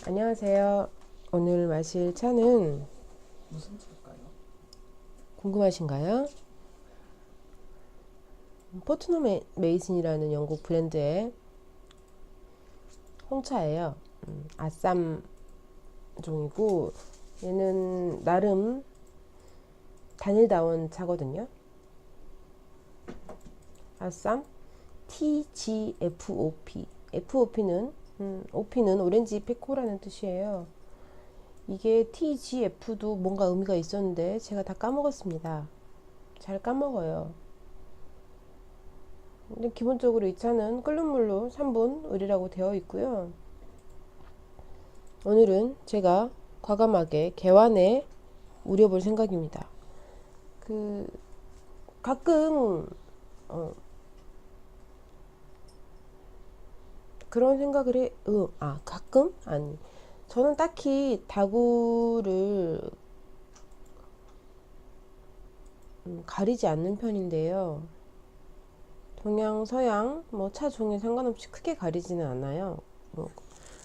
안녕하세요. 오늘 마실 차는 무슨 차일까요? 궁금하신가요? 포트노 메이슨이라는 영국 브랜드의 홍차예요. 아쌈 종이고 얘는 나름 단일다운 차거든요. 아쌈 TGFOP. OP는 오렌지 페코라는 뜻이에요. 이게 TGF도 뭔가 의미가 있었는데 제가 다 까먹었습니다. 잘 까먹어요. 근데 기본적으로 이 차는 끓는 물로 3분 우리라고 되어 있고요. 오늘은 제가 과감하게 개완에 우려볼 생각입니다. 가끔 그런 생각을 해. 가끔? 아니. 저는 딱히 다구를 가리지 않는 편인데요. 동양, 서양, 차 종에 상관없이 크게 가리지는 않아요.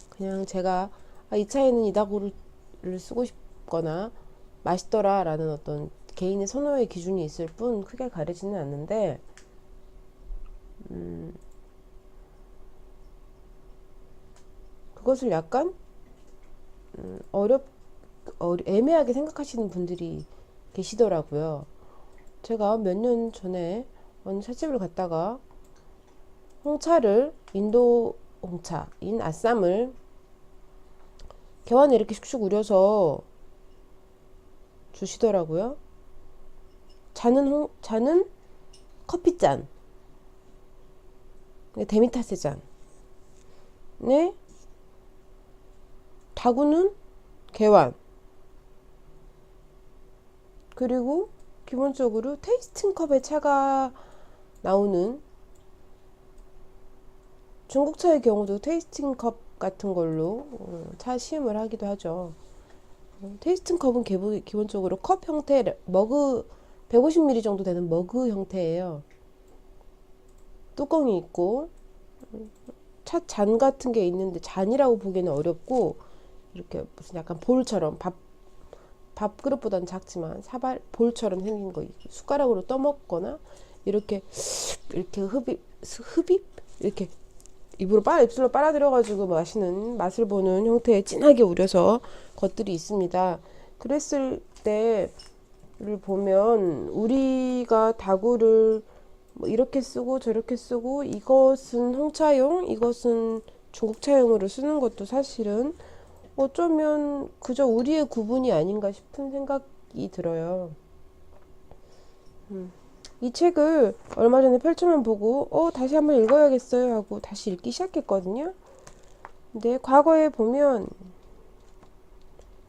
그냥 제가 이 차에는 이 다구를 쓰고 싶거나 맛있더라 라는 어떤 개인의 선호의 기준이 있을 뿐 크게 가리지는 않는데, 그것을 약간 애매하게 생각하시는 분들이 계시더라고요. 제가 몇 년 전에 어느 찻집을 갔다가 인도 홍차인 아쌈을 개완에 이렇게 슉슉 우려서 주시더라고요. 잔은 커피잔, 데미타세 잔, 네, 다구는 개완, 그리고 기본적으로 테이스팅 컵에 차가 나오는, 중국차의 경우도 테이스팅 컵 같은 걸로 차 시음을 하기도 하죠. 테이스팅 컵은 기본적으로 컵 형태, 머그 150ml 정도 되는 머그 형태예요. 뚜껑이 있고 차 잔 같은 게 있는데 잔이라고 보기에는 어렵고, 이렇게 무슨 약간 볼처럼 밥그릇보다는 작지만 사발 볼처럼 생긴 거 숟가락으로 떠먹거나 이렇게 흡입 이렇게 입술로 빨아들여가지고 마시는, 맛을 보는 형태의 진하게 우려서 것들이 있습니다. 그랬을 때를 보면 우리가 다구를 이렇게 쓰고 저렇게 쓰고, 이것은 홍차용, 이것은 중국차용으로 쓰는 것도 사실은 어쩌면 그저 우리의 구분이 아닌가 싶은 생각이 들어요. 이 책을 얼마 전에 펼쳐만 보고 다시 한번 읽어야겠어요 하고 다시 읽기 시작했거든요. 근데 과거에 보면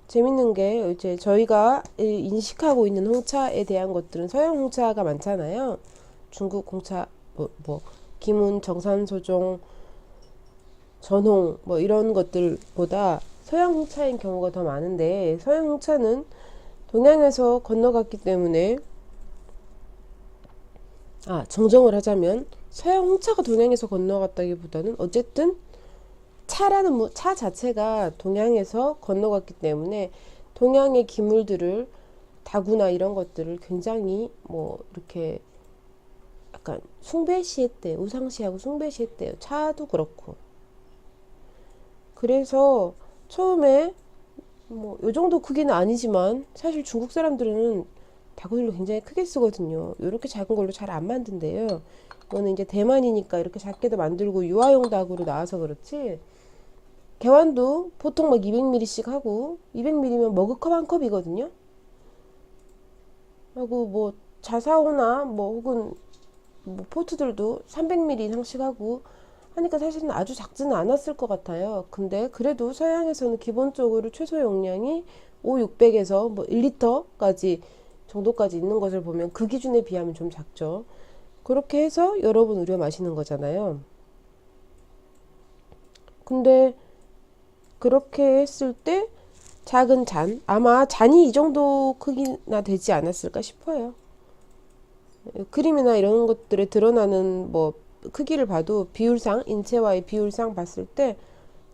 재밌는 게, 이제 저희가 인식하고 있는 홍차에 대한 것들은 서양 홍차가 많잖아요. 중국 홍차, 기문, 정산소종, 전홍 이런 것들보다 서양 홍차인 경우가 더 많은데, 서양 홍차는 동양에서 건너갔기 때문에, 정정을 하자면 서양 홍차가 동양에서 건너갔다기보다는 어쨌든 차 자체가 동양에서 건너갔기 때문에 동양의 기물들을, 다구나 이런 것들을 굉장히 이렇게 약간 숭배시했대요. 우상시하고 숭배시했대요. 차도 그렇고. 그래서 처음에 요 정도 크기는 아니지만 사실 중국 사람들은 다구들로 굉장히 크게 쓰거든요. 이렇게 작은 걸로 잘 안 만든대요. 이거는 이제 대만이니까 이렇게 작게도 만들고 유아용 다구로 나와서 그렇지, 개완도 보통 200ml씩 하고, 200ml면 머그컵 한 컵이거든요. 하고 자사오나 혹은 포트들도 300ml 이상씩 하고 하니까 사실은 아주 작지는 않았을 것 같아요. 근데 그래도 서양에서는 기본적으로 최소 용량이 600에서 1리터까지 정도까지 있는 것을 보면 그 기준에 비하면 좀 작죠. 그렇게 해서 여러 번 우려 마시는 거잖아요. 근데 그렇게 했을 때 작은 잔, 아마 잔이 이 정도 크기나 되지 않았을까 싶어요. 그림이나 이런 것들에 드러나는 뭐 크기를 봐도 비율상, 인체와의 비율상 봤을 때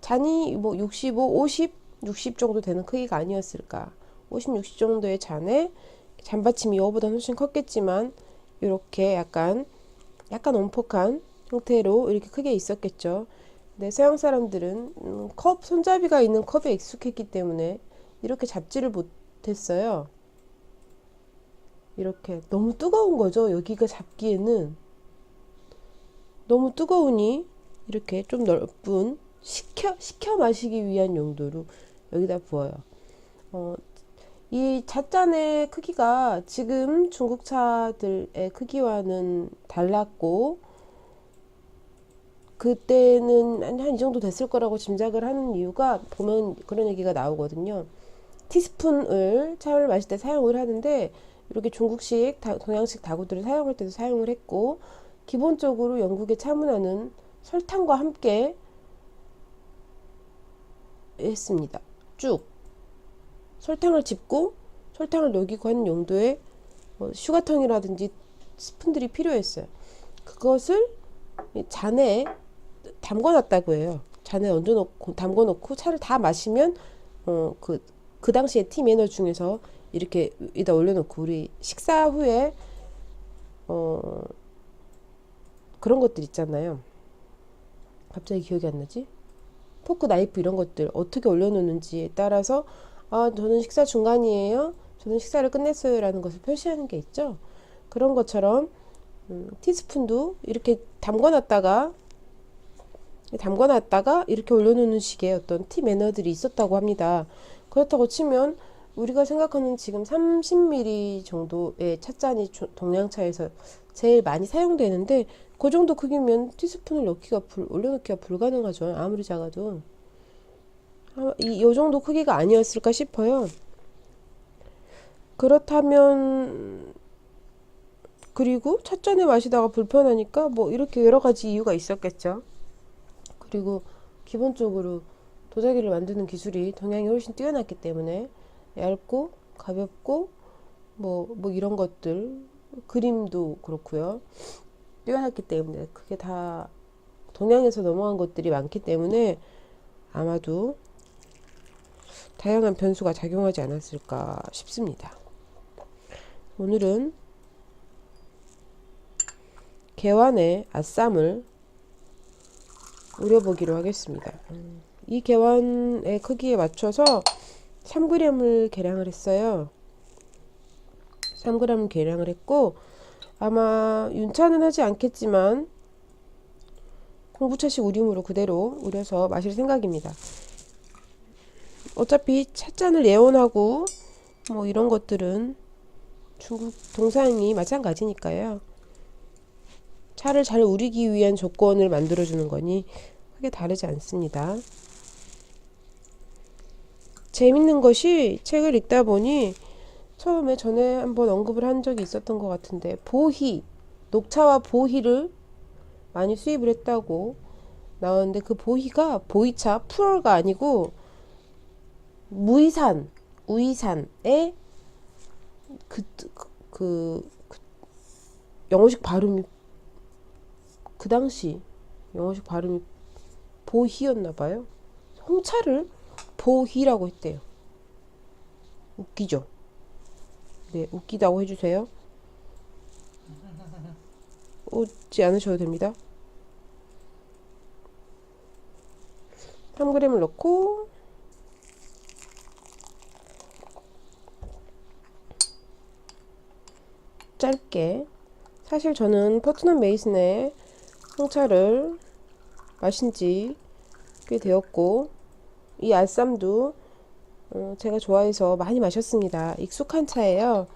잔이 뭐 65, 50, 60 정도 되는 크기가 아니었을까. 50, 60 정도의 잔에 잔받침이 이거보다는 훨씬 컸겠지만 이렇게 약간 엄폭한 형태로 이렇게 크게 있었겠죠. 근데 서양 사람들은 컵, 손잡이가 있는 컵에 익숙했기 때문에 이렇게 잡지를 못했어요. 이렇게 너무 뜨거운 거죠. 여기가 잡기에는 너무 뜨거우니 이렇게 좀 넓은 식혀 마시기 위한 용도로 여기다 부어요. 이 찻잔의 크기가 지금 중국 차들의 크기와는 달랐고 그때는 한 이 정도 됐을 거라고 짐작을 하는 이유가 보면 그런 얘기가 나오거든요. 티스푼을 차를 마실 때 사용을 하는데 이렇게 중국식, 동양식 다구들을 사용할 때도 사용을 했고 기본적으로 영국의 차 문화는 설탕과 함께 했습니다. 쭉 설탕을 짚고 설탕을 녹이고 하는 용도의 슈가통이라든지 스푼들이 필요했어요. 그것을 잔에 담궈놨다고 해요. 잔에 얹어놓고 담궈놓고 차를 다 마시면 그 당시에 티 매너 중에서 이렇게 위에다 올려놓고 우리 식사 후에 그런 것들 있잖아요. 갑자기 기억이 안 나지? 포크, 나이프 이런 것들 어떻게 올려놓는지에 따라서 저는 식사 중간이에요. 저는 식사를 끝냈어요. 라는 것을 표시하는 게 있죠. 그런 것처럼 티스푼도 이렇게 담궈놨다가 이렇게 올려놓는 식의 어떤 티 매너들이 있었다고 합니다. 그렇다고 치면 우리가 생각하는 지금 30ml 정도의 찻잔이 동양차에서 제일 많이 사용되는데 그 정도 크기면 티스푼을 올려놓기가 불가능하죠. 아무리 작아도. 이 정도 크기가 아니었을까 싶어요. 그렇다면 그리고 찻잔에 마시다가 불편하니까 뭐 이렇게 여러 가지 이유가 있었겠죠. 그리고 기본적으로 도자기를 만드는 기술이 동양이 훨씬 뛰어났기 때문에 얇고 가볍고 뭐 이런 것들 그림도 그렇고요. 뛰어났기 때문에 그게 다 동양에서 넘어간 것들이 많기 때문에 아마도 다양한 변수가 작용하지 않았을까 싶습니다. 오늘은 개완의 아쌈을 우려보기로 하겠습니다. 이 개완의 크기에 맞춰서 3g을 계량을 했어요. 3g을 계량을 했고 아마 윤차는 하지 않겠지만 홍부차식 우림으로 그대로 우려서 마실 생각입니다. 어차피 찻잔을 예온하고 뭐 이런 것들은 중국 동상이 마찬가지니까요. 차를 잘 우리기 위한 조건을 만들어주는 거니 크게 다르지 않습니다. 재밌는 것이 책을 읽다 보니 처음에 전에 한번 언급을 한 적이 있었던 것 같은데 보희, 녹차와 보희를 많이 수입을 했다고 나왔는데 그 보희가 보이차 풀어가 아니고 우이산의 영어식 발음이 그 당시 영어식 발음이 보희였나봐요. 홍차를 보희라고 했대요. 웃기죠? 네, 웃기다고 해주세요. 웃지 않으셔도 됩니다. 3g을 넣고 짧게 사실 저는 퍼트넘 메이슨의 홍차를 마신 지 꽤 되었고 이 알쌈도 제가 좋아해서 많이 마셨습니다. 익숙한 차예요.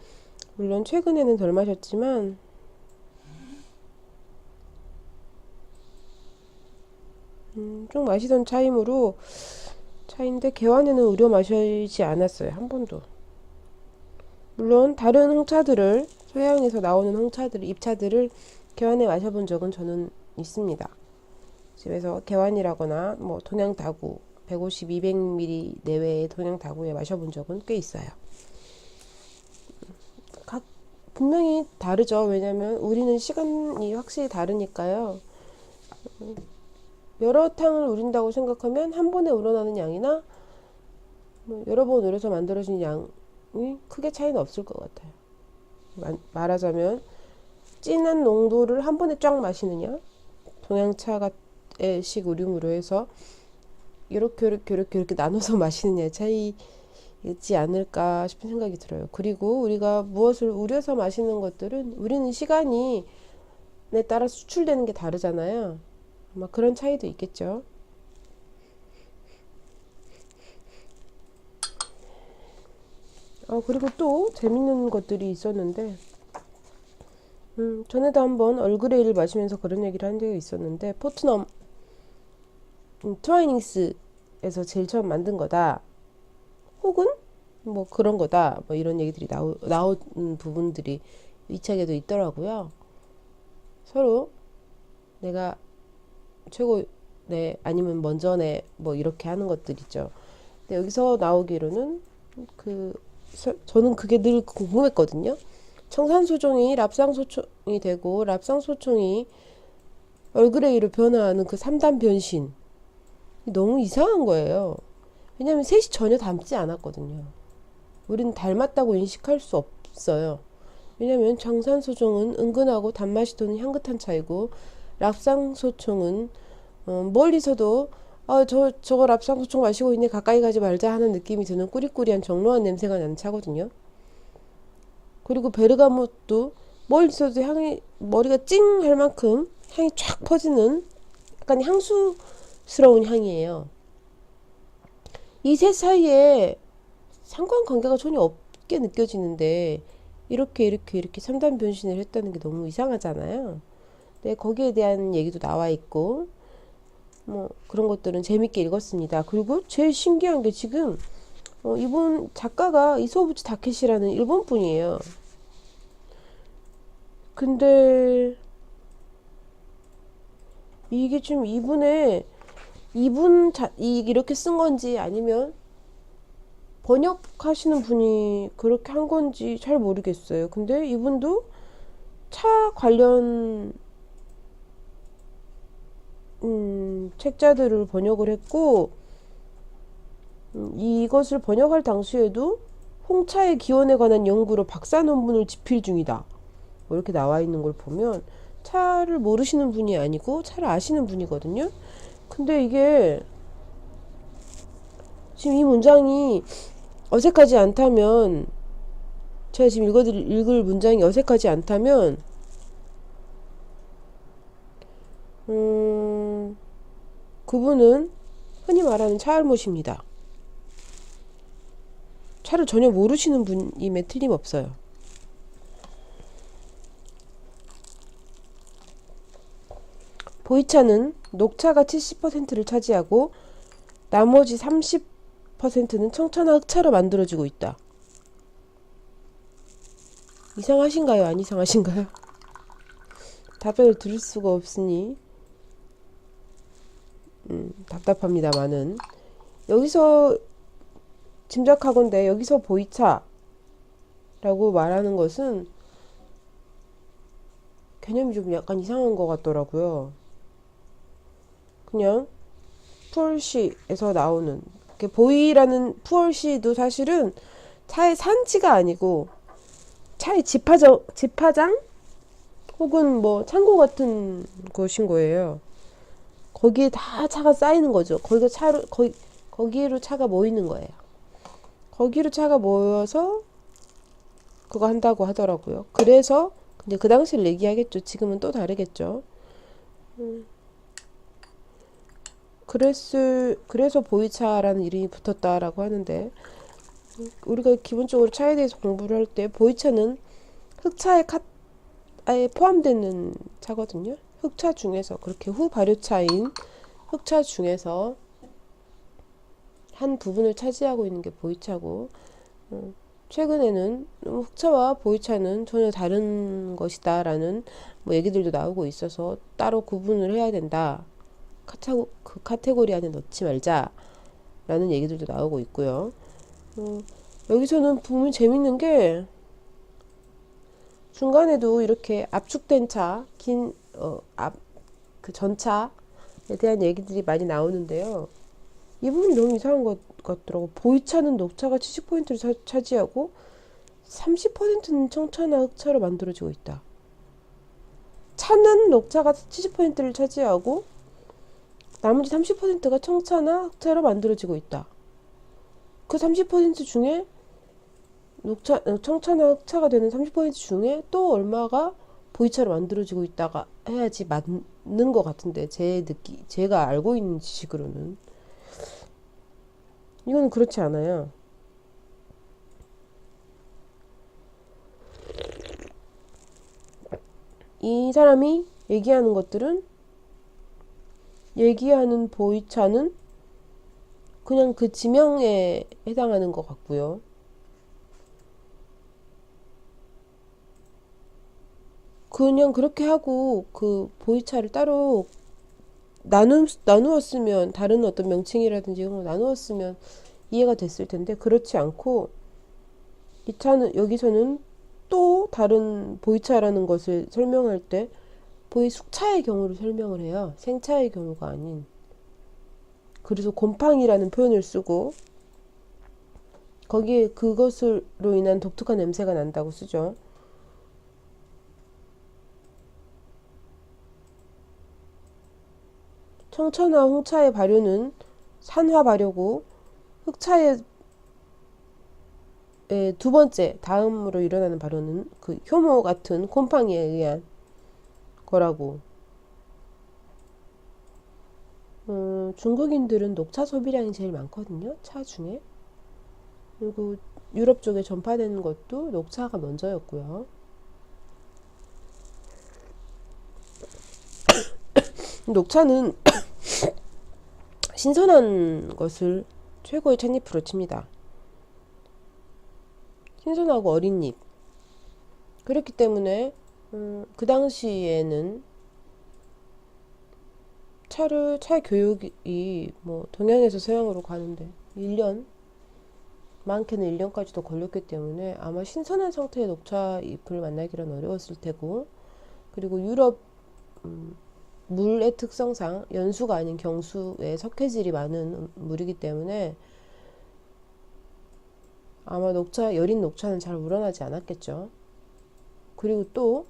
물론 최근에는 덜 마셨지만 좀 마시던 차인데 개완에는 우려 마시지 않았어요. 한 번도. 물론 다른 홍차들을 서양에서 나오는 홍차들 잎차들을 개완에 마셔본 적은 저는 있습니다. 집에서 개완이라거나 뭐 동양 다구 150, 200ml 내외의 동양 다구에 마셔본 적은 꽤 있어요. 분명히 다르죠. 왜냐면 우리는 시간이 확실히 다르니까요. 여러 탕을 우린다고 생각하면 한 번에 우러나는 양이나 여러 번 우려서 만들어진 양이 크게 차이는 없을 것 같아요. 말하자면 진한 농도를 한 번에 쫙 마시느냐, 동양차의 식 우림으로 해서 이렇게 나눠서 마시느냐의 차이있지 않을까 싶은 생각이 들어요. 그리고 우리가 무엇을 우려서 마시는 것들은 우리는 시간이 에 따라 수출되는 게 다르잖아요. 아마 그런 차이도 있겠죠. 그리고 또 재밌는 것들이 있었는데, 전에도 한번 얼그레이를 마시면서 그런 얘기를 한 적이 있었는데, 포트넘 트와이닝스에서 제일 처음 만든 거다. 혹은 뭐 그런 거다. 뭐 이런 얘기들이 나온 부분들이 위창에도 있더라고요. 서로 내가 최고네 아니면 먼저네 뭐 이렇게 하는 것들 있죠. 근데 여기서 나오기로는 저는 그게 늘 궁금했거든요. 청산소총이 랍상소총이 되고 랍상소총이 얼그레이로 변화하는 그 3단 변신 너무 이상한 거예요. 왜냐면 셋이 전혀 닮지 않았거든요. 우리는 닮았다고 인식할 수 없어요. 왜냐면 청산소총은 은근하고 단맛이 도는 향긋한 차이고 랍상소총은 멀리서도 저거 랍상소총 마시고 있네 가까이 가지 말자 하는 느낌이 드는 꾸리꾸리한 정로한 냄새가 나는 차거든요. 그리고 베르가모도 멀리서도 향이 머리가 찡 할 만큼 향이 쫙 퍼지는 약간 향수스러운 향이에요. 이 셋 사이에 상관관계가 전혀 없게 느껴지는데 이렇게 3단 변신을 했다는 게 너무 이상하잖아요. 네, 거기에 대한 얘기도 나와 있고 뭐 그런 것들은 재밌게 읽었습니다. 그리고 제일 신기한 게 지금 이분 작가가 이소부치 다케시라는 일본 분이에요. 근데 이게 좀 이렇게 쓴 건지 아니면 번역하시는 분이 그렇게 한 건지 잘 모르겠어요. 근데 이분도 차 관련 책자들을 번역을 했고 이것을 번역할 당시에도 홍차의 기원에 관한 연구로 박사 논문을 집필 중이다. 뭐 이렇게 나와 있는 걸 보면 차를 모르시는 분이 아니고 차를 아시는 분이거든요. 근데 이게 지금 이 문장이 어색하지 않다면 제가 지금 읽을 문장이 어색하지 않다면 그분은 흔히 말하는 차알못입니다. 차를 전혀 모르시는 분임에 틀림없어요. 보이차는 녹차가 70%를 차지하고 나머지 30%는 청차나 흑차로 만들어지고 있다. 이상하신가요? 안 이상하신가요? 답변을 들을 수가 없으니 답답합니다만은 여기서 짐작하건대 여기서 보이차라고 말하는 것은 개념이 좀 약간 이상한 것 같더라고요. 그냥 푸얼시에서 나오는 보이라는 푸얼시도 사실은 차의 산지가 아니고 차의 집화장 혹은 뭐 창고 같은 것인 거예요. 거기에 다 차가 쌓이는 거죠. 거기로 차가 모이는 거예요. 거기로 차가 모여서 그거 한다고 하더라고요. 그래서 근데 그 당시를 얘기하겠죠. 지금은 또 다르겠죠. 그래서 보이차라는 이름이 붙었다라고 하는데 우리가 기본적으로 차에 대해서 공부를 할 때 보이차는 흑차에 포함되는 차거든요. 흑차 중에서 그렇게 후발효차인 흑차 중에서 한 부분을 차지하고 있는 게 보이차고 최근에는 흑차와 보이차는 전혀 다른 것이다 라는 뭐 얘기들도 나오고 있어서 따로 구분을 해야 된다. 그 카테고리 안에 넣지 말자 라는 얘기들도 나오고 있고요. 여기서는 보면 재밌는 게 중간에도 이렇게 압축된 차, 그 전차에 대한 얘기들이 많이 나오는데요. 이 부분이 너무 이상한 것 같더라고. 보이차는 녹차가 70%를 차지하고 30%는 청차나 흑차로 만들어지고 있다. 차는 녹차가 70%를 차지하고 나머지 30%가 청차나 흑차로 만들어지고 있다. 그 30% 중에 청차나 흑차가 되는 30% 중에 또 얼마가 보이차로 만들어지고 있다가 해야지 맞는 것 같은데, 제가 알고 있는 지식으로는 이건 그렇지 않아요. 이 사람이 얘기하는 보이차는 그냥 그 지명에 해당하는 것 같고요. 그냥 그렇게 하고 그 보이차를 따로 나누었으면, 다른 어떤 명칭이라든지 이런 거 나누었으면 이해가 됐을 텐데, 그렇지 않고 여기서는 또 다른 보이차라는 것을 설명할 때 보이 숙차의 경우를 설명을 해요. 생차의 경우가 아닌. 그래서 곰팡이라는 표현을 쓰고 거기에 그것으로 인한 독특한 냄새가 난다고 쓰죠. 청차나 홍차의 발효는 산화 발효고, 흑차의 두 번째 다음으로 일어나는 발효는 그 효모 같은 곰팡이에 의한 거라고. 중국인들은 녹차 소비량이 제일 많거든요, 차 중에. 그리고 유럽 쪽에 전파되는 것도 녹차가 먼저였고요. 녹차는 신선한 것을 최고의 찻잎으로 칩니다. 신선하고 어린 잎. 그렇기 때문에 그 당시에는 차 교육이 뭐 동양에서 서양으로 가는데 1년, 많게는 1년까지도 걸렸기 때문에 아마 신선한 상태의 녹차 잎을 만나기는 어려웠을 테고, 그리고 유럽 물의 특성상 연수가 아닌 경수에 석회질이 많은 물이기 때문에 아마 여린 녹차는 잘 우러나지 않았겠죠. 그리고 또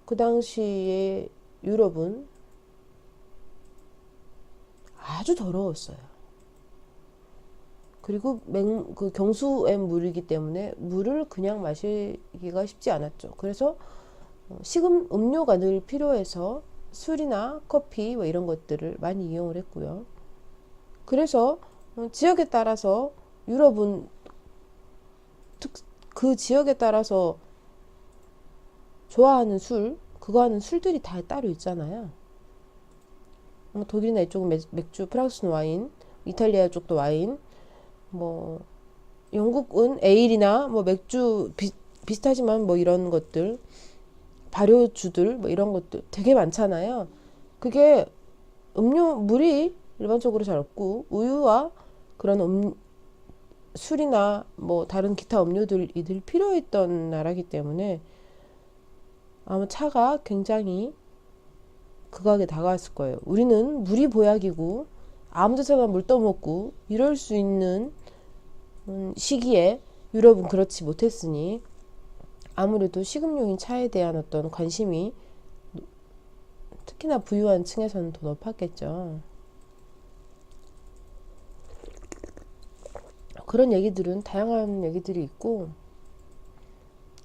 그 당시에 유럽은 아주 더러웠어요. 그리고 그 경수의 물이기 때문에 물을 그냥 마시기가 쉽지 않았죠. 그래서 식음 음료가 늘 필요해서 술이나 커피 뭐 이런 것들을 많이 이용을 했고요. 그래서 지역에 따라서 유럽은 그 지역에 따라서 좋아하는 그거 하는 술들이 다 따로 있잖아요. 독일이나 이쪽은 맥주, 프랑스는 와인, 이탈리아 쪽도 와인, 뭐 영국은 에일이나 뭐 맥주 비슷하지만 뭐 이런 것들, 발효주들 뭐 이런 것들 되게 많잖아요. 그게 물이 일반적으로 잘 없고 우유와 그런 술이나 뭐 다른 기타 음료들이 늘 필요했던 나라기 때문에 아마 차가 굉장히 극악에 다가왔을 거예요. 우리는 물이 보약이고 아무 데서나 물 떠먹고 이럴 수 있는 시기에 유럽은 그렇지 못했으니 아무래도 식음료인 차에 대한 어떤 관심이 특히나 부유한 층에서는 더 높았겠죠. 그런 얘기들은 다양한 얘기들이 있고,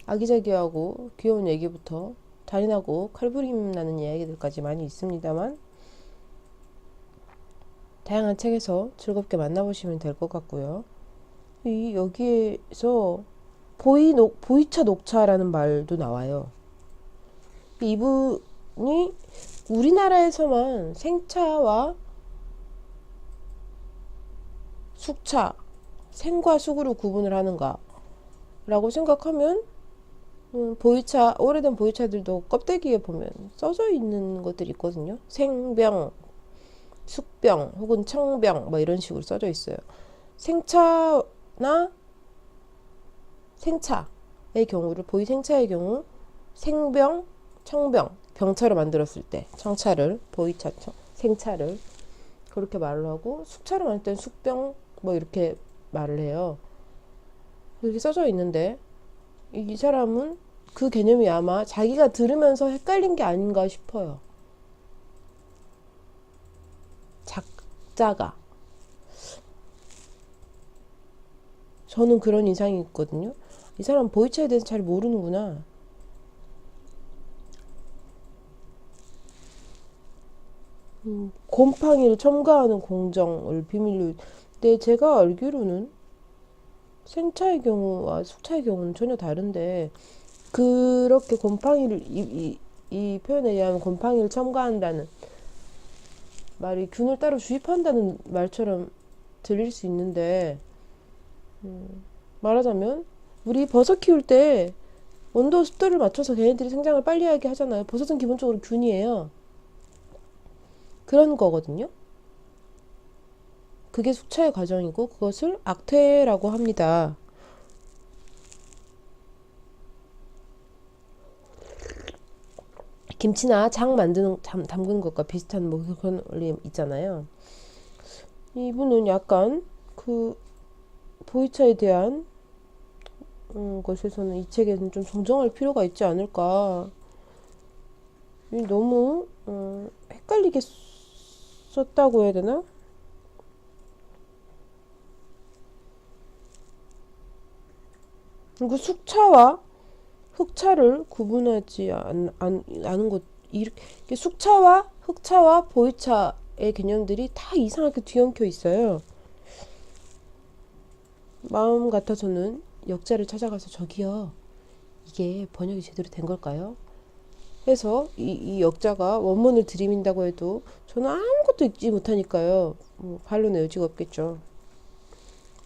아기자기하고 귀여운 얘기부터 잔인하고 칼부림 나는 이야기들까지 많이 있습니다만, 다양한 책에서 즐겁게 만나보시면 될 것 같고요. 여기에서 보이차 녹차라는 말도 나와요. 이분이 우리나라에서만 생차와 숙차, 생과 숙으로 구분을 하는가 라고 생각하면 오래된 보이차들도 껍데기에 보면 써져 있는 것들이 있거든요. 생병, 숙병 혹은 청병 뭐 이런 식으로 써져 있어요. 생차나 생차의 경우를 보이 생차의 경우 생병, 청병, 병차로 만들었을 때 청차를 보이차, 생차를 그렇게 말을 하고 숙차로 만들 땐 숙병 뭐 이렇게 말을 해요. 이렇게 써져 있는데 이 사람은 그 개념이 아마 자기가 들으면서 헷갈린 게 아닌가 싶어요. 작자가. 저는 그런 인상이 있거든요. 이 사람 보이차에 대해서 잘 모르는구나. 곰팡이를 첨가하는 공정을 비밀로. 근데 제가 알기로는 생차의 경우와 숙차의 경우는 전혀 다른데 그렇게 곰팡이를 이 표현에 의하면 곰팡이를 첨가한다는 말이 균을 따로 주입한다는 말처럼 들릴 수 있는데 말하자면 우리 버섯 키울 때 온도 습도를 맞춰서 걔네들이 생장을 빨리 하게 하잖아요. 버섯은 기본적으로 균이에요. 그런 거거든요. 그게 숙차의 과정이고 그것을 악퇴라고 합니다. 김치나 장 만드는 담그는 것과 비슷한 뭐 그런 원리 있잖아요. 이분은 약간 그 보이차에 대한 것에서는 이 책에는 좀 정정할 필요가 있지 않을까. 너무 헷갈리게 썼다고 해야 되나? 그리고 숙차와 흑차를 구분하지 않은 것, 이렇게 숙차와 흑차와 보이차의 개념들이 다 이상하게 뒤엉켜 있어요. 마음 같아서는 역자를 찾아가서 저기요, 이게 번역이 제대로 된 걸까요? 해서 이 역자가 원문을 들이민다고 해도 저는 아무것도 읽지 못하니까요. 반론의 여지가 없겠죠.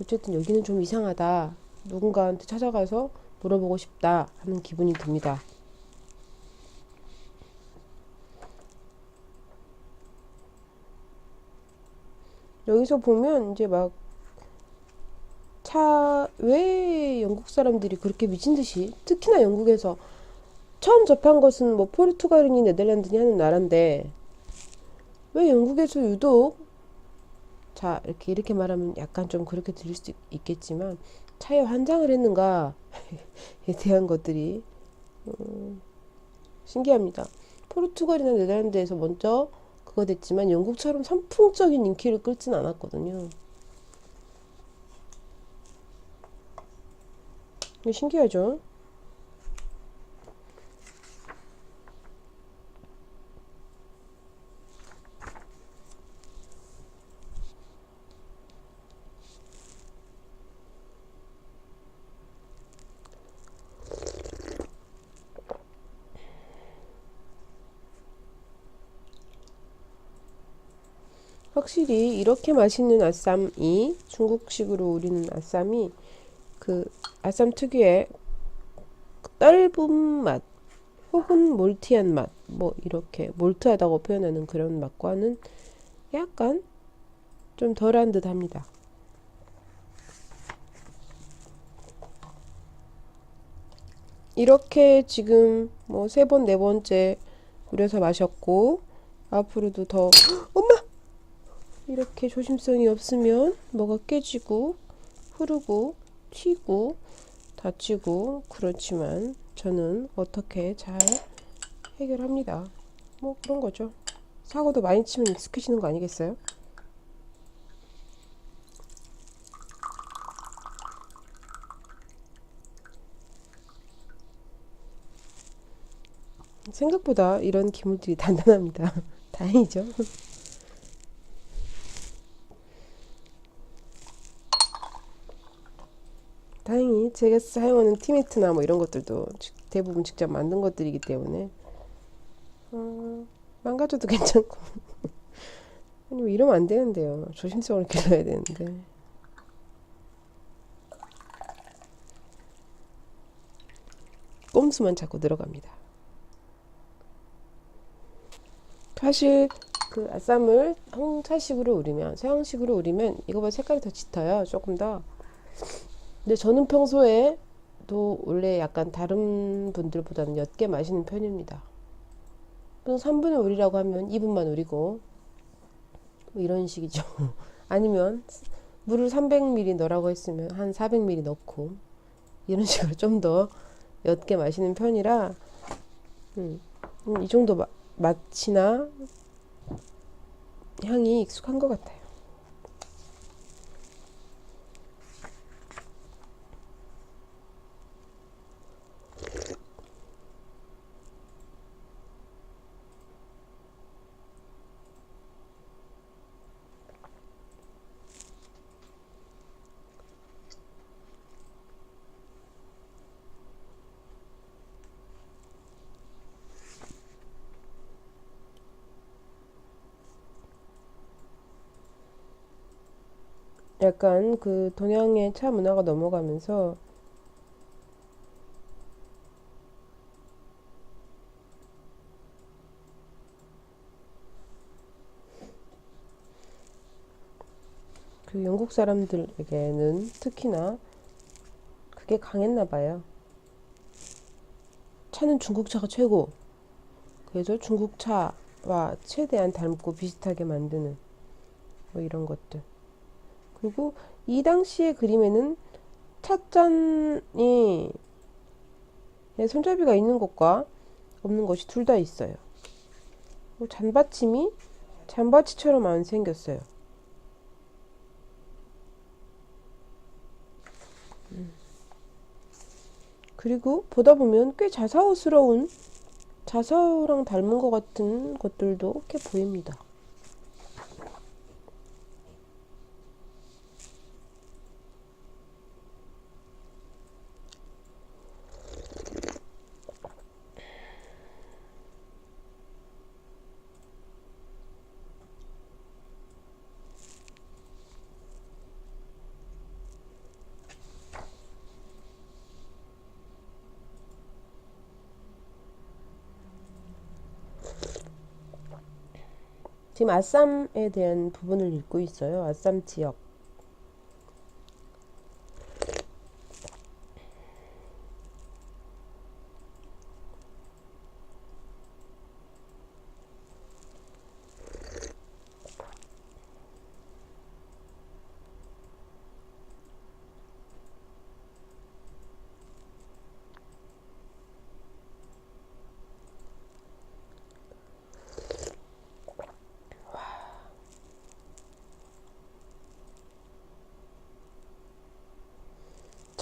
어쨌든 여기는 좀 이상하다. 누군가한테 찾아가서 물어보고 싶다 하는 기분이 듭니다. 여기서 보면 이제 막 왜 영국 사람들이 그렇게 미친 듯이 특히나 영국에서 처음 접한 것은 뭐 포르투갈이니 네덜란드니 하는 나라인데 왜 영국에서 유독 자 이렇게 말하면 약간 좀 그렇게 들릴 수 있겠지만 차에 환장을 했는가에 대한 것들이 신기합니다. 포르투갈이나 네덜란드에서 먼저 그거 됐지만 영국처럼 선풍적인 인기를 끌진 않았거든요. 신기하죠? 확실히 이렇게 맛있는 아쌈이 중국식으로 우리는 아쌈이 그 아쌈 특유의 떫은 맛 혹은 몰티한 맛 뭐 이렇게 몰트하다고 표현하는 그런 맛과는 약간 좀 덜한 듯 합니다. 이렇게 지금 뭐 3번, 4번째 우려서 마셨고 앞으로도 더 엄마! 이렇게 조심성이 없으면 뭐가 깨지고 흐르고 튀고 다치고 그렇지만 저는 어떻게 잘 해결합니다. 뭐 그런 거죠. 사고도 많이 치면 익숙해지는 거 아니겠어요? 생각보다 이런 기물들이 단단합니다. 다행이죠. 다행히 제가 사용하는 티매트나 뭐 이런 것들도 대부분 직접 만든 것들이기 때문에 망가져도 괜찮고 아니 뭐 이러면 안 되는데요. 조심성을 길러야 되는데 꼼수만 자꾸 늘어갑니다. 사실 그 아쌈을 홍차식으로 우리면, 서양식으로 우리면 이거보다 색깔이 더 짙어요. 조금 더. 근데 저는 평소에도 원래 약간 다른 분들보다는 옅게 마시는 편입니다. 보통 3분을 우리라고 하면 2분만 우리고 뭐 이런 식이죠. 아니면 물을 300ml 넣으라고 했으면 한 400ml 넣고 이런 식으로 좀 더 옅게 마시는 편이라 이 정도 맛이나 향이 익숙한 것 같아요. 약간 그 동양의 차 문화가 넘어가면서 그 영국 사람들에게는 특히나 그게 강했나 봐요. 차는 중국차가 최고. 그래서 중국차와 최대한 닮고 비슷하게 만드는 뭐 이런 것들. 그리고 이 당시의 그림에는 찻잔이 손잡이가 있는 것과 없는 것이 둘 다 있어요. 잔받침이 잔받치처럼 안 생겼어요. 그리고 보다 보면 꽤 자사오스러운, 자사오랑 닮은 것 같은 것들도 꽤 보입니다. 지금 아쌈에 대한 부분을 읽고 있어요. 아쌈 지역.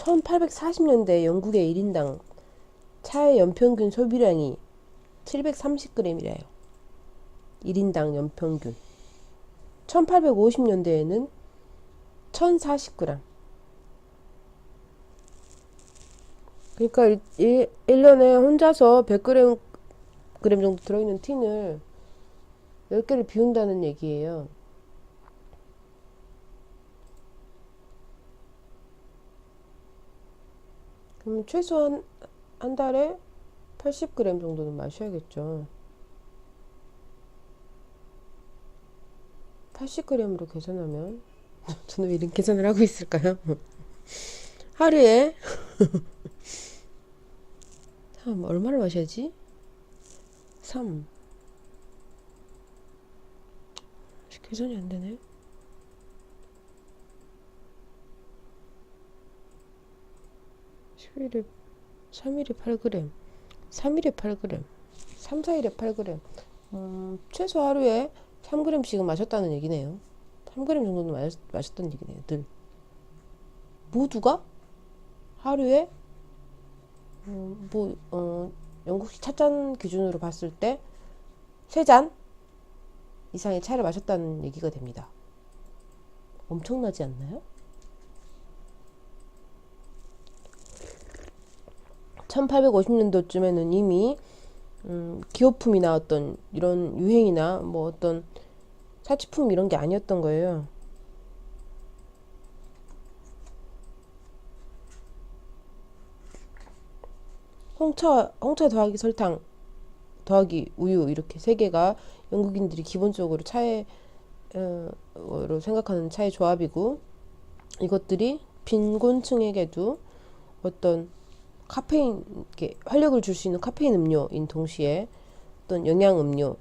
1840년대 영국의 1인당 차의 연평균 소비량이 730g이래요. 1인당 연평균. 1850년대에는 1040g. 그러니까 1년에 혼자서 100g 정도 들어있는 틴을 10개를 비운다는 얘기예요. 그럼 최소한 한 달에 80g 정도는 마셔야겠죠. 80g으로 계산하면 저는 왜 이런 계산을 하고 있을까요? 하루에 얼마를 마셔야지? 3 계산이 안 되네. 11에 3일에 8g, 3일에 8g, 3, 4일에 8g. 최소 하루에 3g씩은 마셨다는 얘기네요. 3g 정도는 마셨다는 얘기네요. 늘. 모두가 하루에 영국식 찻잔 기준으로 봤을 때 3잔 이상의 차를 마셨다는 얘기가 됩니다. 엄청나지 않나요? 1850년도쯤에는 이미 기호품이나 어떤 이런 유행이나 뭐 어떤 사치품 이런 게 아니었던 거예요. 홍차 더하기 설탕 더하기 우유 이렇게 세 개가 영국인들이 기본적으로 차의 로 생각하는 차의 조합이고, 이것들이 빈곤층에게도 어떤 카페인, 이렇게 활력을 줄 수 있는 카페인 음료인 동시에 어떤 영양 음료,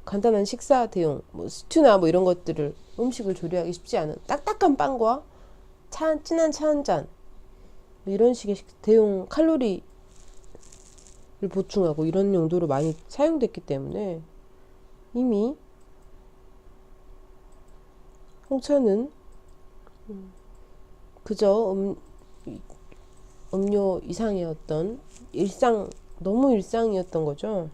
간단한 식사 대용, 뭐 스튜나 뭐 이런 것들을, 음식을 조리하기 쉽지 않은 딱딱한 빵과 진한 차 한 잔, 뭐 이런 식의 대용 칼로리를 보충하고 이런 용도로 많이 사용됐기 때문에 이미 홍차는 그저 음료 이상이었던 너무 일상이었던 거죠.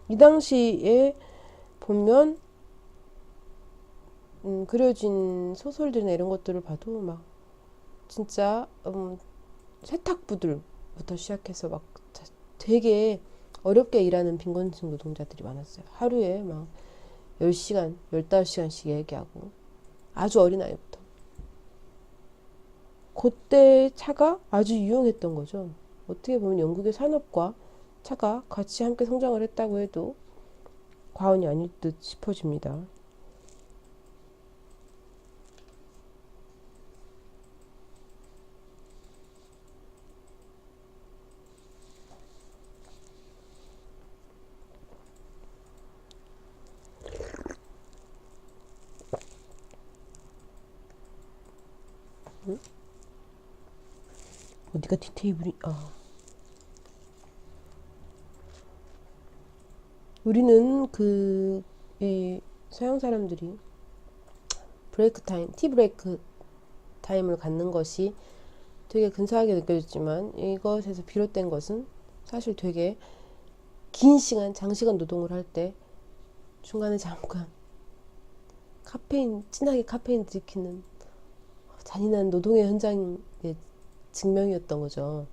이 당시에 보면 그려진 소설들이나 이런 것들을 봐도 막 진짜 세탁부들부터 시작해서 막 되게 어렵게 일하는 빈곤층 노동자들이 많았어요. 하루에 막 10시간, 15시간씩 얘기하고, 아주 어린 아이부터. 그때 차가 아주 유용했던 거죠. 어떻게 보면 영국의 산업과 차가 같이 함께 성장을 했다고 해도 과언이 아닐 듯 싶어집니다. 응? 어디가 티테이블이, 우리는 이 서양 사람들이 티 브레이크 타임을 갖는 것이 되게 근사하게 느껴졌지만, 이것에서 비롯된 것은 사실 되게 긴 시간, 장시간 노동을 할 때 중간에 잠깐 진하게 카페인 들이키는 잔인한 노동의 현장의 증명이었던 거죠.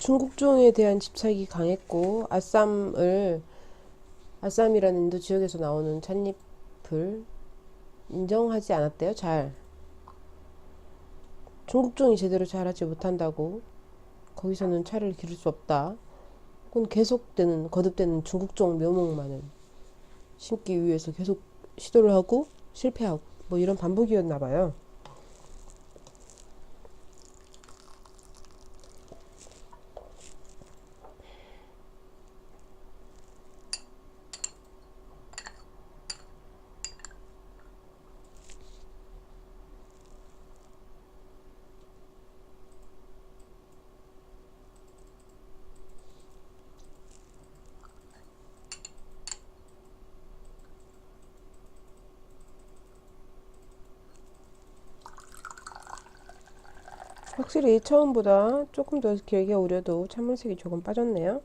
중국종에 대한 집착이 강했고, 아쌈이라는 인도 지역에서 나오는 찻잎을 인정하지 않았대요. 중국종이 제대로 자라지 못한다고 거기서는 차를 기를 수 없다. 혹은 거듭되는 중국종 묘목만을 심기 위해서 계속 시도를 하고 실패하고 뭐 이런 반복이었나 봐요. 확실히 처음보다 조금 더 길게 우려도 찬물색이 조금 빠졌네요.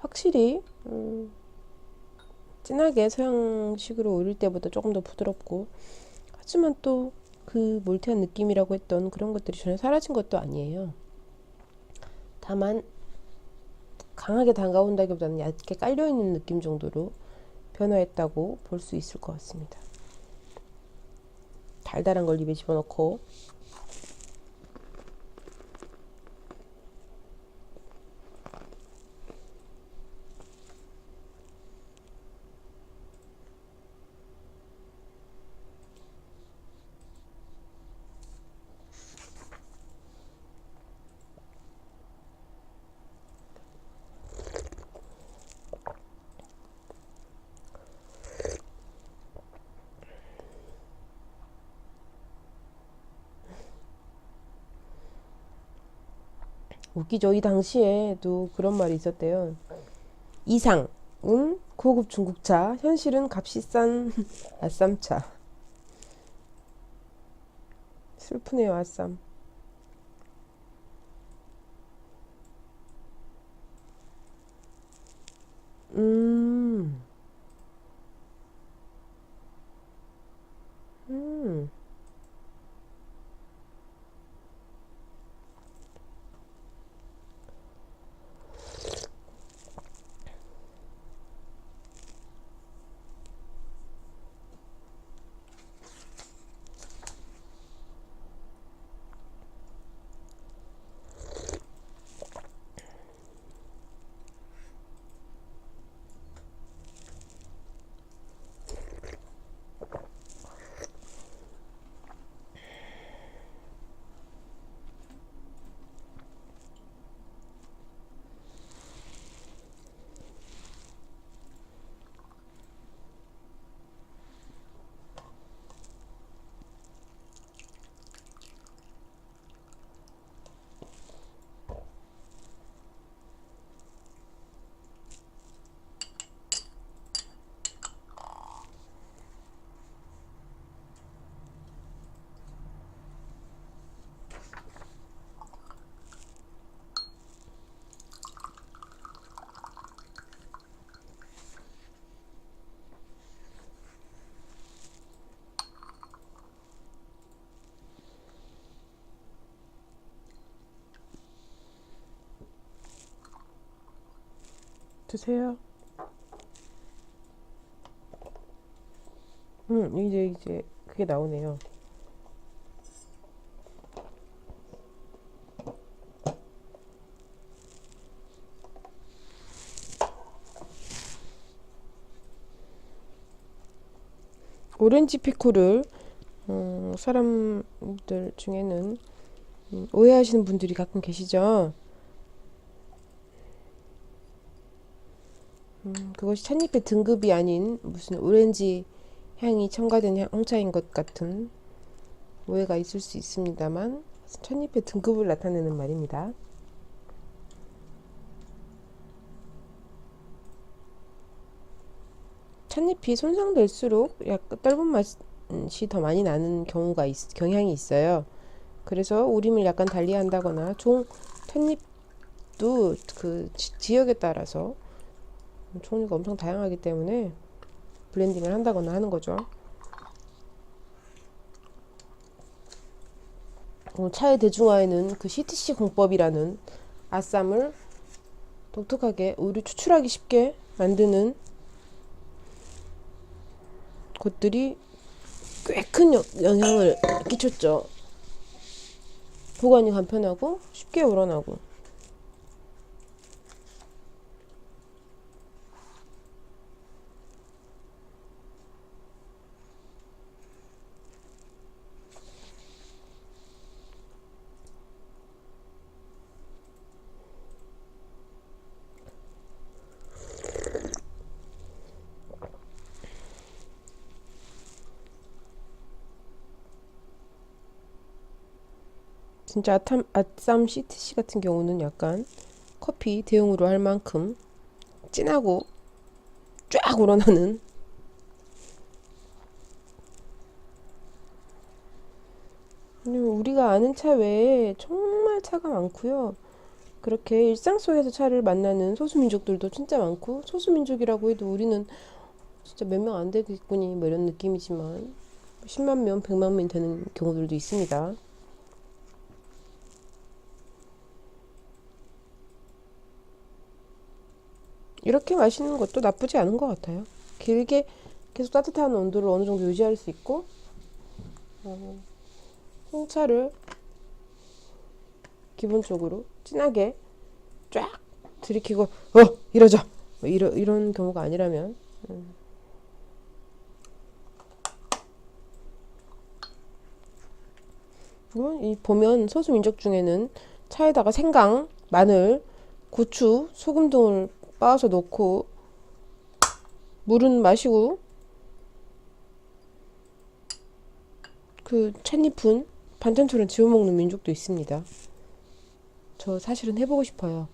확실히 진하게 서양식으로 우릴 때보다 조금 더 부드럽고, 하지만 또 그 몰트한 느낌이라고 했던 그런 것들이 전혀 사라진 것도 아니에요. 다만 강하게 다가온다기보다는 얇게 깔려있는 느낌 정도로 변화했다고 볼 수 있을 것 같습니다. 달달한 걸 입에 집어넣고 웃기죠. 이 당시에도 그런 말이 있었대요. 이상은 고급 중국차, 현실은 값이 싼 아쌈차. 슬프네요, 아쌈. 음, 음. 드세요. 이제 그게 나오네요. 오렌지 피코를 사람들 중에는 오해하시는 분들이 가끔 계시죠. 그것이 찻잎의 등급이 아닌 무슨 오렌지 향이 첨가된 홍차인 것 같은 오해가 있을 수 있습니다만 찻잎의 등급을 나타내는 말입니다. 찻잎이 손상될수록 약간 떫은 맛이 더 많이 나는 경향이 있어요. 그래서 우림을 약간 달리한다거나 찻잎도 그 지역에 따라서 종류가 엄청 다양하기 때문에 블렌딩을 한다거나 하는 거죠. 차의 대중화에는 그 CTC 공법이라는 아쌈을 독특하게 우유 추출하기 쉽게 만드는 것들이 꽤 큰 영향을 끼쳤죠. 보관이 간편하고 쉽게 우러나고. 진짜 아쌈 CTC 같은 경우는 약간 커피 대용으로 할 만큼 진하고 쫙 우러나는 우리가 아는 차 외에 정말 차가 많고요. 그렇게 일상 속에서 차를 만나는 소수민족들도 진짜 많고 소수민족이라고 해도 우리는 진짜 몇 명 안 되겠구니 뭐 이런 느낌이지만 10만 명, 100만 명 되는 경우들도 있습니다. 이렇게 마시는 것도 나쁘지 않은 것 같아요. 길게 계속 따뜻한 온도를 어느 정도 유지할 수 있고, 홍차를 기본적으로 진하게 쫙 들이키고 이러죠, 뭐 이런 경우가 아니라면 이 보면 소수 민족 중에는 차에다가 생강, 마늘, 고추, 소금 등을 빻아서 넣고 물은 마시고 그 찻잎은 반찬처럼 지워 먹는 민족도 있습니다. 저 사실은 해보고 싶어요.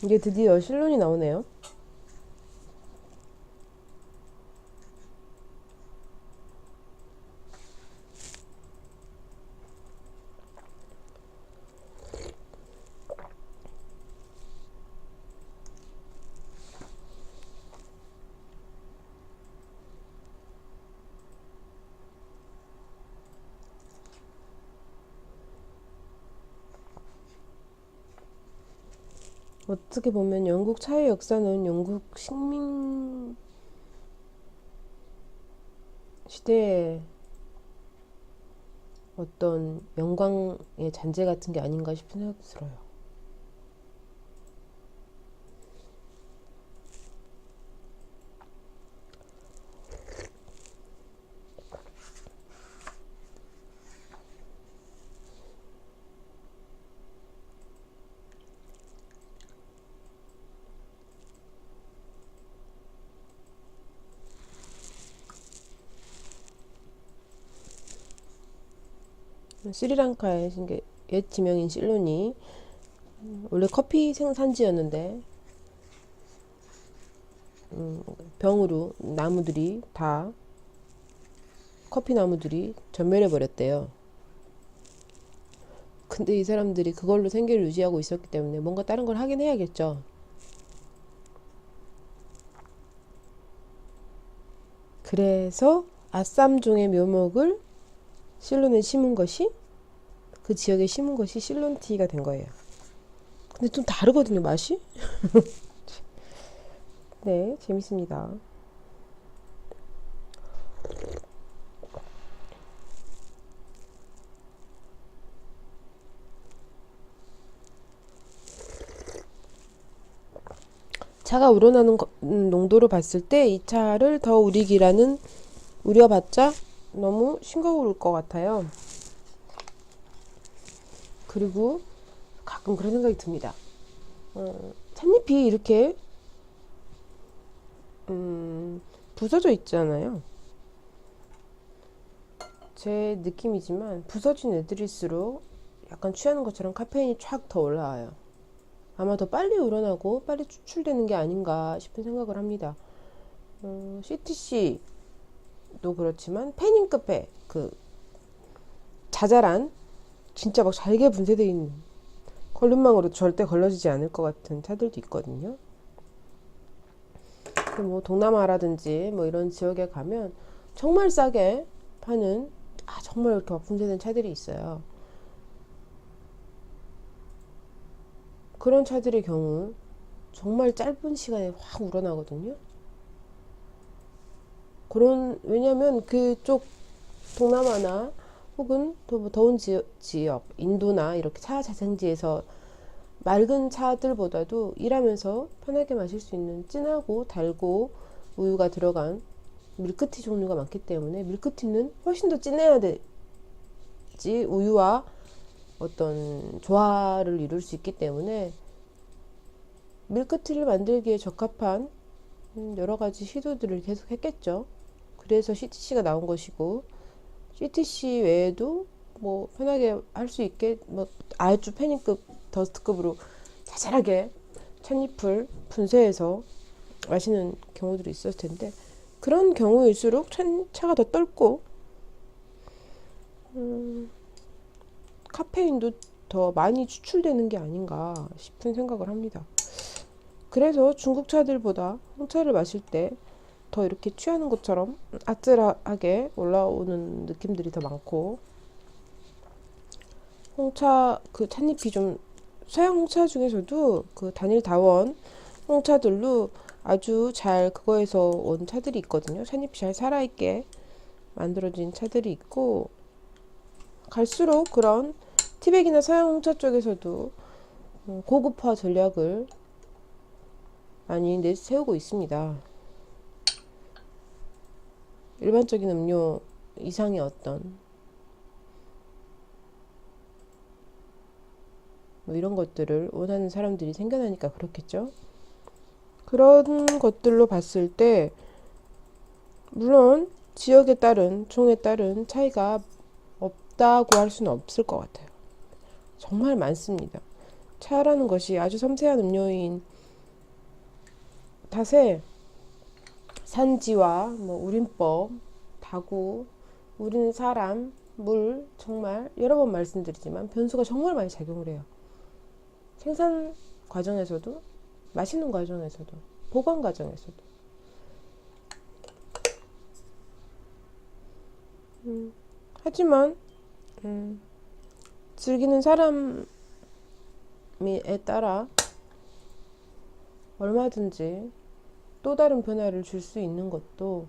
이제 드디어 실론이 나오네요. 어떻게 보면 영국 차의 역사는 영국 식민 시대의 어떤 영광의 잔재 같은 게 아닌가 싶은 생각도 들어요. 스리랑카의 옛 지명인 실론이 원래 커피 생산지였는데 병으로 나무들이 다 커피 나무들이 전멸해 버렸대요. 근데 이 사람들이 그걸로 생계를 유지하고 있었기 때문에 뭔가 다른 걸 하긴 해야겠죠. 그래서 아쌈종의 묘목을 실론에 심은 것이 그 지역에 심은 것이 실론티가 된 거예요. 근데 좀 다르거든요, 맛이. 네, 재밌습니다. 차가 우러나는 농도를 봤을 때 이 차를 더 우려봤자 너무 싱거울 것 같아요. 그리고 가끔 그런 생각이 듭니다. 찻잎이 이렇게 부서져 있잖아요. 제 느낌이지만 부서진 애들일수록 약간 취하는 것처럼 카페인이 촥 더 올라와요. 아마 더 빨리 우러나고 빨리 추출되는 게 아닌가 싶은 생각을 합니다. CTC도 그렇지만 패닝급의 그 자잘한 진짜 막 잘게 분쇄되어 있는 걸림망으로 절대 걸러지지 않을 것 같은 차들도 있거든요. 뭐 동남아라든지 뭐 이런 지역에 가면 정말 싸게 파는 정말 이렇게 막 분쇄된 차들이 있어요. 그런 차들의 경우 정말 짧은 시간에 확 우러나거든요. 왜냐면 그쪽 동남아나 혹은 더 더운 지역, 인도나 이렇게 차 자생지에서 맑은 차들보다도 일하면서 편하게 마실 수 있는 진하고 달고 우유가 들어간 밀크티 종류가 많기 때문에 밀크티는 훨씬 더 진해야 되지 우유와 어떤 조화를 이룰 수 있기 때문에 밀크티를 만들기에 적합한 여러 가지 시도들을 계속 했겠죠. 그래서 CTC가 나온 것이고, CTC 외에도 뭐 편하게 할 수 있게 뭐 아주 패닝급 더스트급으로 자잘하게 찻잎을 분쇄해서 마시는 경우들이 있었을 텐데, 그런 경우일수록 차가 더 떫고 카페인도 더 많이 추출되는 게 아닌가 싶은 생각을 합니다. 그래서 중국 차들보다 홍차를 마실 때 더 이렇게 취하는 것처럼 아찔하게 올라오는 느낌들이 더 많고, 홍차 그 찻잎이 좀 서양 홍차 중에서도 그 단일 다원 홍차들로 아주 잘 그거에서 온 차들이 있거든요. 찻잎이 잘 살아있게 만들어진 차들이 있고, 갈수록 그런 티백이나 서양 홍차 쪽에서도 고급화 전략을 많이 내세우고 있습니다. 일반적인 음료 이상의 어떤 뭐 이런 것들을 원하는 사람들이 생겨나니까 그렇겠죠. 그런 것들로 봤을 때 물론 지역에 따른 종에 따른 차이가 없다고 할 수는 없을 것 같아요. 정말 많습니다. 차라는 것이 아주 섬세한 음료인 탓에 산지와 뭐 우린법, 다구, 우리는 사람, 물 정말 여러 번 말씀드리지만 변수가 정말 많이 작용을 해요. 생산 과정에서도, 마시는 과정에서도, 보관 과정에서도. 하지만 즐기는 사람에 따라 얼마든지 또 다른 변화를 줄 수 있는 것도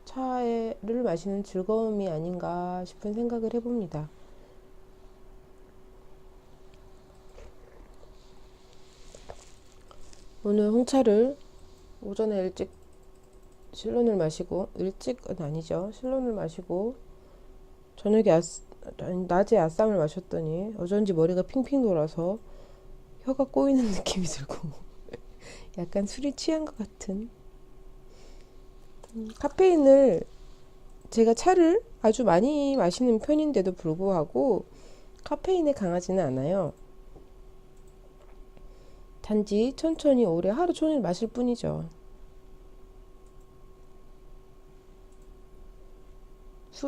차를 마시는 즐거움이 아닌가 싶은 생각을 해봅니다. 오늘 홍차를 오전에 일찍 실론을 마시고, 일찍은 아니죠. 실론을 마시고 저녁에 낮에 아쌈을 마셨더니 어쩐지 머리가 핑핑 돌아서 혀가 꼬이는 느낌이 들고 약간 술이 취한 것 같은. 카페인을 제가 차를 아주 많이 마시는 편인데도 불구하고 카페인에 강하지는 않아요. 단지 천천히 오래 하루 종일 마실 뿐이죠.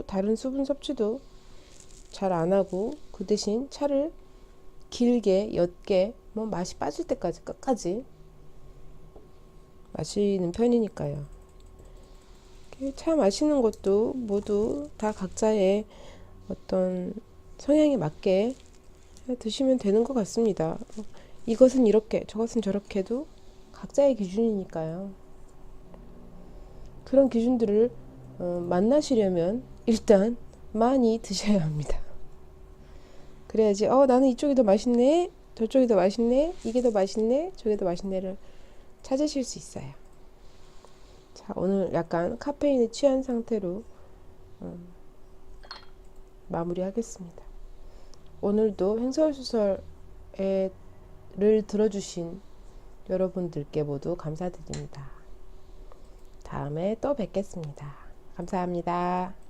다른 수분 섭취도 잘 안 하고 그 대신 차를 길게 옅게 뭐 맛이 빠질 때까지 끝까지 마시는 편이니까요. 차 마시는 것도 모두 다 각자의 어떤 성향에 맞게 드시면 되는 것 같습니다. 이것은 이렇게 저것은 저렇게도 각자의 기준이니까요. 그런 기준들을 만나시려면 일단 많이 드셔야 합니다. 그래야지 나는 이쪽이 더 맛있네, 저쪽이 더 맛있네, 이게 더 맛있네, 저게 더 맛있네를 찾으실 수 있어요. 자, 오늘 약간 카페인에 취한 상태로 마무리하겠습니다. 오늘도 횡설수설을 들어주신 여러분들께 모두 감사드립니다. 다음에 또 뵙겠습니다. 감사합니다.